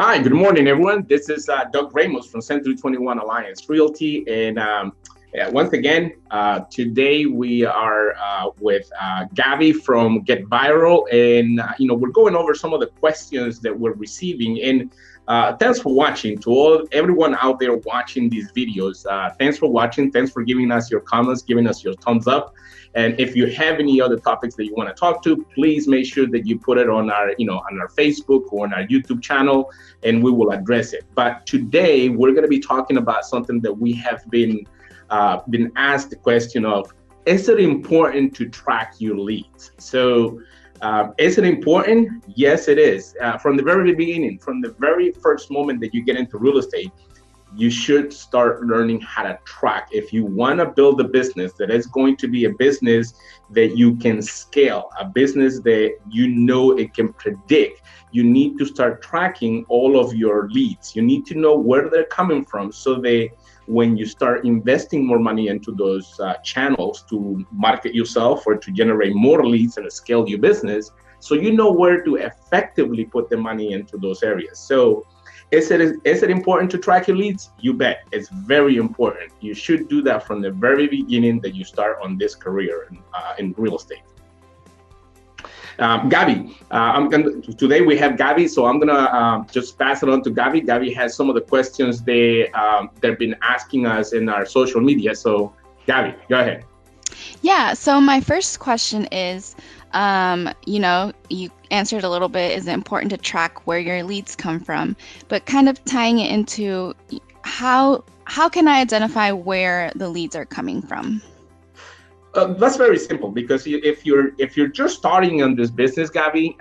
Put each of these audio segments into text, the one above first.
Hi, good morning, everyone. This is Doug Ramos from Century 21 Alliance Realty. And once again, today we are with Gaby from Get Viral. And, we're going over some of the questions that we're receiving. And thanks for watching. To everyone out there watching these videos, thanks for watching. Thanks for giving us your comments, giving us your thumbs up. And if you have any other topics that you want to talk to, please make sure that you put it on our Facebook or on our YouTube channel, and we will address it. But today we're going to be talking about something that we have been asked the question of: is it important to track your leads? So, is it important? Yes, it is. From the very beginning, from the very first moment that you get into real estate, you should start learning how to track. If you want to build a business that is going to be a business that you can scale, a business that it can predict, you need to start tracking all of your leads. You need to know where they're coming from, so that when you start investing more money into those channels to market yourself or to generate more leads and scale your business, so you know where to effectively put the money into those areas. So is it important to track your leads? You bet. It's very important. You should do that from the very beginning that you start on this career in real estate. Gaby, today we have Gaby, so I'm gonna just pass it on to Gaby. Gaby has some of the questions they've been asking us in our social media. So Gaby, go ahead. Yeah, so my first question is, you answered a little bit, is it important to track where your leads come from? But kind of tying it into how can I identify where the leads are coming from? That's very simple, because if you're just starting on this business, Gaby,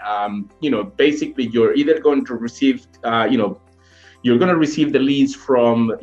basically you're either going to receive, you're going to receive the leads from,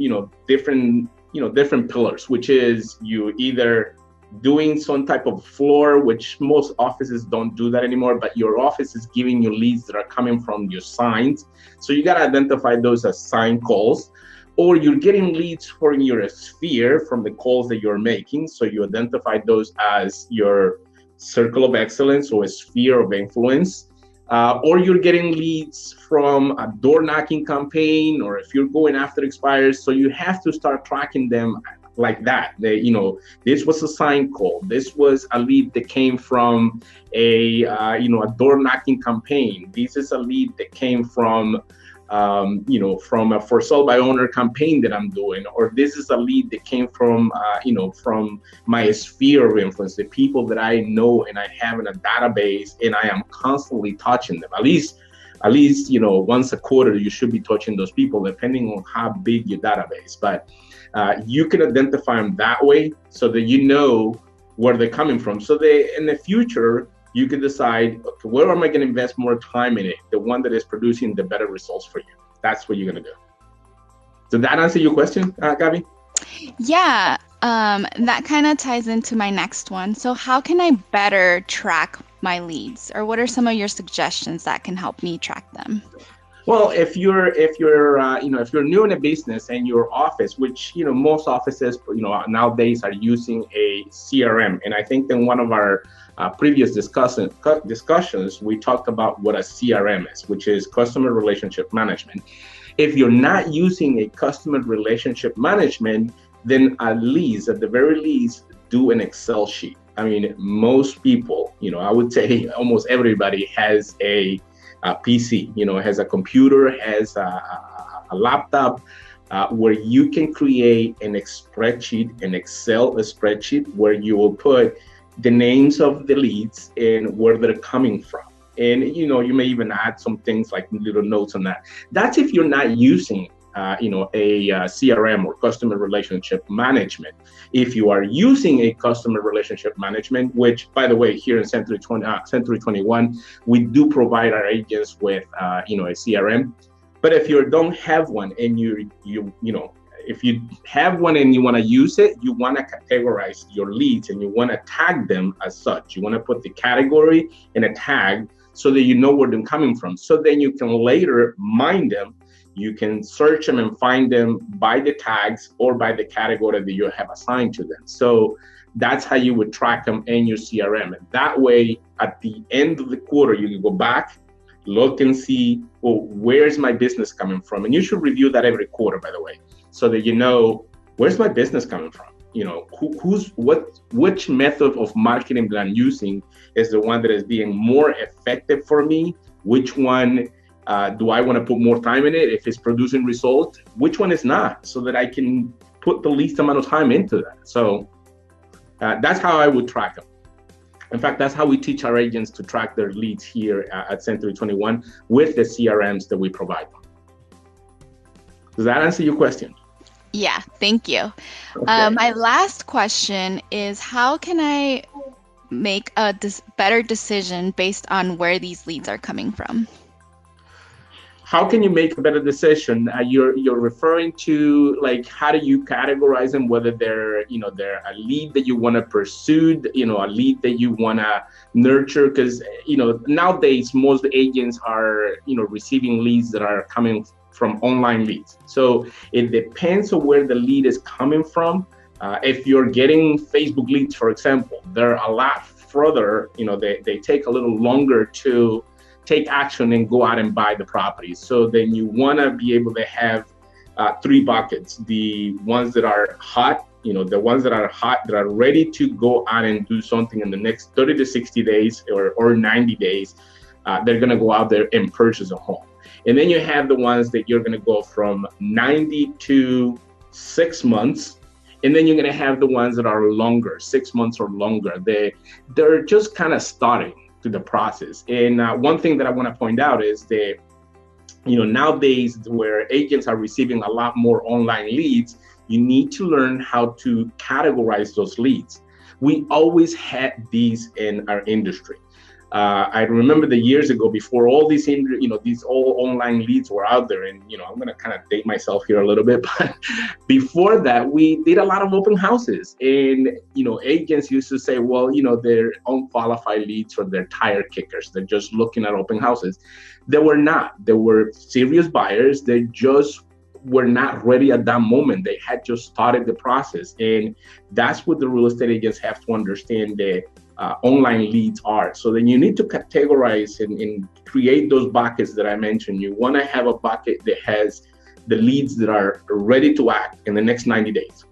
different pillars, which is you either doing some type of floor, which most offices don't do that anymore, but your office is giving you leads that are coming from your signs. So you got to identify those as sign calls. Or you're getting leads from your sphere, from the calls that you're making. So you identify those as your circle of excellence or a sphere of influence. Or you're getting leads from a door knocking campaign, or if you're going after expirers. So you have to start tracking them like that. This was a sign call. This was a lead that came from a door knocking campaign. This is a lead that came from from a for sale by owner campaign that I'm doing, or this is a lead that came from from my sphere of influence, the people that I know and I have in a database, and I am constantly touching them. At least once a quarter you should be touching those people, depending on how big your database. But you can identify them that way, so that you know where they're coming from, so that in the future you can decide, okay, where am I going to invest more time in it? The one that is producing the better results for you. That's what you're going to do. Did that answer your question, Gaby? Yeah, that kind of ties into my next one. So how can I better track my leads, or what are some of your suggestions that can help me track them? Well, if you're new in a business and your office, which most offices nowadays are using a CRM, and I think in one of our previous discussions we talked about what a CRM is, which is customer relationship management. If you're not using a customer relationship management, then at the very least, do an Excel sheet. I mean, most people, I would say almost everybody has a PC, has a computer, has a laptop, where you can create an spreadsheet, an Excel spreadsheet, where you will put the names of the leads and where they're coming from. And, you may even add some things like little notes on that. That's if you're not using a CRM or customer relationship management. If you are using a customer relationship management, which, by the way, here in Century 21, we do provide our agents with a CRM. But if you don't have one, and if you have one and you want to use it, you want to categorize your leads and you want to tag them as such. You want to put the category and a tag so that you know where they're coming from. So then you can later mine them. You can search them and find them by the tags or by the category that you have assigned to them. So that's how you would track them in your CRM. And that way, at the end of the quarter, you can go back, look and see, well, where's my business coming from? And you should review that every quarter, by the way, so that you know, where's my business coming from? You know, which method of marketing that I'm using is the one that is being more effective for me? Which one do I want to put more time in it? If it's producing result, which one is not, so that I can put the least amount of time into that. So that's how I would track them. In fact, that's how we teach our agents to track their leads here at Century 21 with the CRMs that we provide them. Does that answer your question? Yeah, thank you. Okay. My last question is, how can I make a better decision based on where these leads are coming from? How can you make a better decision? You're referring to, like, how do you categorize them, whether they're a lead that you want to pursue, a lead that you want to nurture? Because nowadays most agents are receiving leads that are coming from online leads. So it depends on where the lead is coming from. If you're getting Facebook leads, for example, they're a lot further. They take a little longer to take action and go out and buy the property. So then you want to be able to have three buckets: the ones that are hot, the ones that are ready to go out and do something in the next 30 to 60 days or 90 days. They're going to go out there and purchase a home. And then you have the ones that you're going to go from 90 to 6 months. And then you're going to have the ones that are longer, 6 months or longer. They're just kind of starting to the process. And one thing that I want to point out is that, nowadays where agents are receiving a lot more online leads, you need to learn how to categorize those leads. We always had these in our industry. I remember the years ago, before all these, these all online leads were out there, and I'm going to kind of date myself here a little bit, but before that, we did a lot of open houses, and agents used to say, well, they're unqualified leads or they're tire kickers. They're just looking at open houses. They were not. They were serious buyers. They just were not ready at that moment. They had just started the process, and that's what the real estate agents have to understand, that online leads are. So then you need to categorize and create those buckets that I mentioned. You want to have a bucket that has the leads that are ready to act in the next 90 days.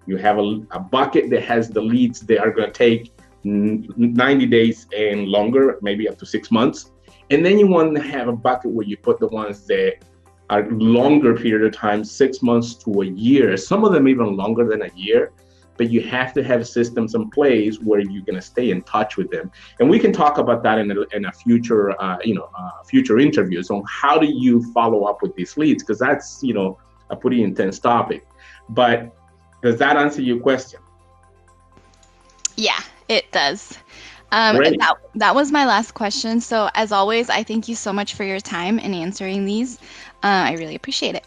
You have a bucket that has the leads that are going to take 90 days and longer, maybe up to 6 months. And then you want to have a bucket where you put the ones that are longer period of time, 6 months to a year, some of them even longer than a year. But you have to have systems in place where you're going to stay in touch with them. And we can talk about that in a future, future interviews on how do you follow up with these leads, because that's, a pretty intense topic. But does that answer your question? Yeah, it does. That was my last question. So as always, I thank you so much for your time in answering these. I really appreciate it.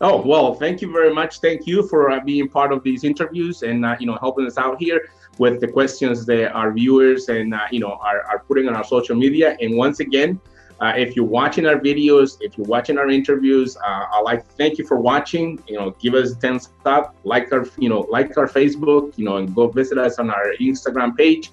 Oh, well, thank you very much. Thank you for being part of these interviews and, helping us out here with the questions that our viewers and, are putting on our social media. And once again, if you're watching our videos, if you're watching our interviews, I'd like to thank you for watching. Give us a thumbs up, like our Facebook, and go visit us on our Instagram page.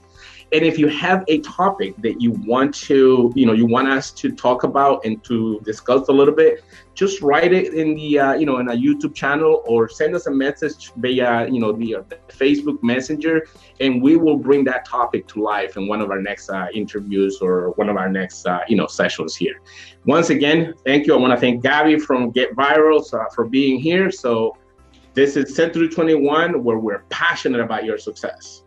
And if you have a topic that you want to, you want us to talk about and to discuss a little bit, just write it in the, in a YouTube channel, or send us a message via, the Facebook Messenger, and we will bring that topic to life in one of our next interviews or one of our next, sessions here. Once again, thank you. I want to thank Gaby from Get Viral for being here. So this is Century 21, where we're passionate about your success.